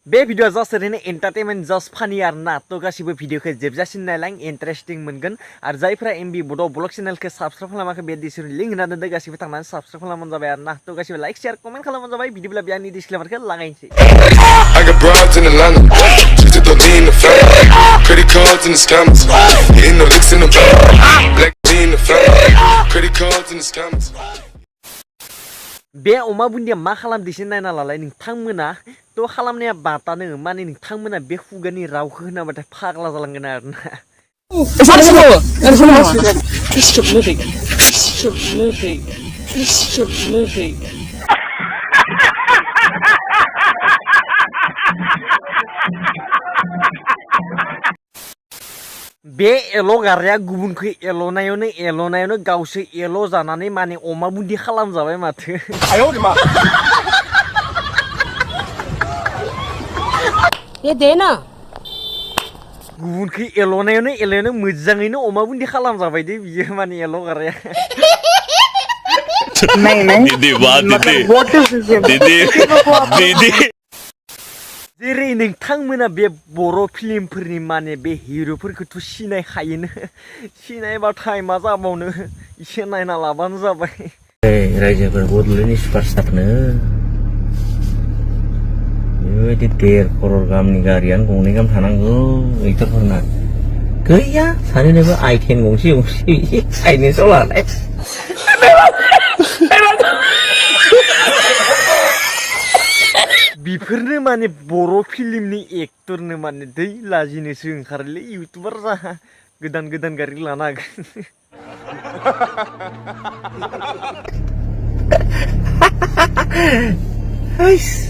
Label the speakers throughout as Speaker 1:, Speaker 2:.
Speaker 1: बे भिडिअआ जास्ट ओरैनो entertainment just फानि आरोना तो गासिबो भिडिअखौ जोबजासिम नायलां इन्टारेस्टिं मोनगोन आरो जायफ्रा एमबि बड' ब्लग चेनेलखौ साबस्क्राइब खालामाखै बे डिसक्रिपसन लिंक होना दोनदो गासिबो थांनानै साबस्क्राइब खालामबानो जाबाय आरोना तो गासिबो लाइक शेयार कमेन्ट खालामबानो जाबाय बिदिब्ला बे आंनि डिसक्लेमारखौ लागायनोसै
Speaker 2: I got broads in Atlanta, just to throw me in the family. Credit cards and the scammers, hitting no licks in the back. Black me in the family, credit cards and the scammers.
Speaker 1: बे अमा बुन्दिया मा खालामदिसो नायना लालाय नोंथांमोना तो खालामनाया बातानो माने नोंथांमोना बे खुगानि रावखौ होनाबाथाय फाग्ला जालांगोन आरोना बे एल' गारिया गुबुनखौ एल'नायावनो गावसो एल' जानानै माने अमा बुन्दि खालामजाबाय माथो
Speaker 3: ये दे ना
Speaker 1: गुबुनखौ एल'नायावनो मोजाङैनो अमा बुन्दि खालामजाबाय दे बियो माने एल' गारिया
Speaker 4: दीदी वाह दीदी
Speaker 1: जेरै नोंथांमोना बे बर' फिल्मफोरनि माने बे हिर'फोरखौथ' सिनायखायोनो सिनायबाथाय मा जाबावनो एसे नायना लाबानो जाबाय
Speaker 5: रायजोफोर बड'लेण्डनि सुपारस्टारनो बेबायदि 1.5 करोड़ गाहामनि गारियानो गंनै गाहाम थानांगौ एक्टरफोरना गैया सानैनोबो i10 गंसे फाइनेन्सआव लानाय
Speaker 1: बेफोरनो माने बर' फिल्मनि एक्टरनो माने दै लाजिनोसो ओंखारोलै इउटुबार जा गोदान गारि लानो
Speaker 5: हागोन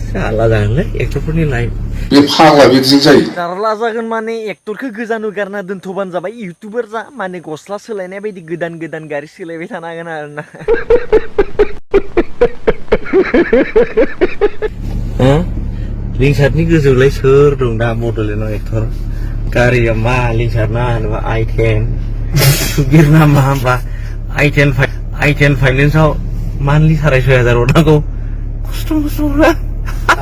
Speaker 5: साला जागोनलै एक्टरफोरनि लाइफ
Speaker 2: बे फाग्ला बिदिजों जायो
Speaker 1: जारला जागोन माने एक्टरखौ गोजानाव गारना दोनथ'बानो जाबाय इउटुबार जा माने गस्ला सोलायनाय बायदि गोदान गारि सोलायबाय थानो हागोन आरोना
Speaker 5: लिंसारनि गोजौलाय सोर दं दा बड'लेण्डआव एक्टर गारिया मा लिंसार ना होनोबा i10 सुकबिर ना मा होनबा i10 फाइनेन्सआव मान्थलि 6,500 हरनांगौ खस्थ'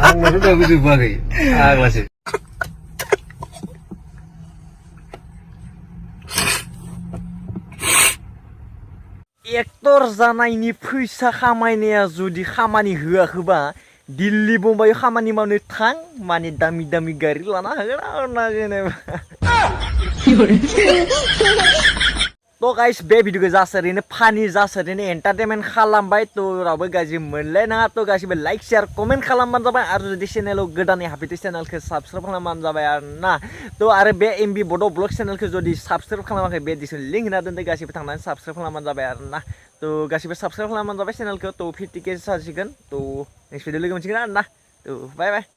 Speaker 5: आंनाथ' दाबो जोबाखै आग्लासो
Speaker 1: एक्टर जानायनि फैसा खामायनाया जुदि खामानि होआखैबा दिल्ली बम्बाइआव खामानि मावनो थां माने दामि गारि लाना हागोन आरोना जेनेबा तो गाइस बे भिडिअखौ जास्ट ओरैनो फानि जास्ट ओरैनो एन्टारटेनमेन्ट खालामबाय तो रावबो गाज्रि मोनलायनाङा तो गासिबो लाइक शेयार कमेन्ट खालामबानो जाबाय आरो जुदि चेनेलाव गोदानै हाबफैदो चेनेलखौ साबस्क्राइब खालामबानो जाबाय आरोना तो आरो बे एमबि बड' ब्लग चेनेलखौ जुदि साबस्क्राइब खालामाखै बे डिसक्रिपसन लिंक होना दोनदो गासिबो थांनानै साबस्क्राइब खालामबानो जाबाय आरोना तो गासिबो साबस्क्राइब खालामबानो जाबाय चेनेलखौ तो 50K जासिगोन तो नेक्स्ट भिडिअ लोगो मोनसिगोन आरोना तो बाय बाय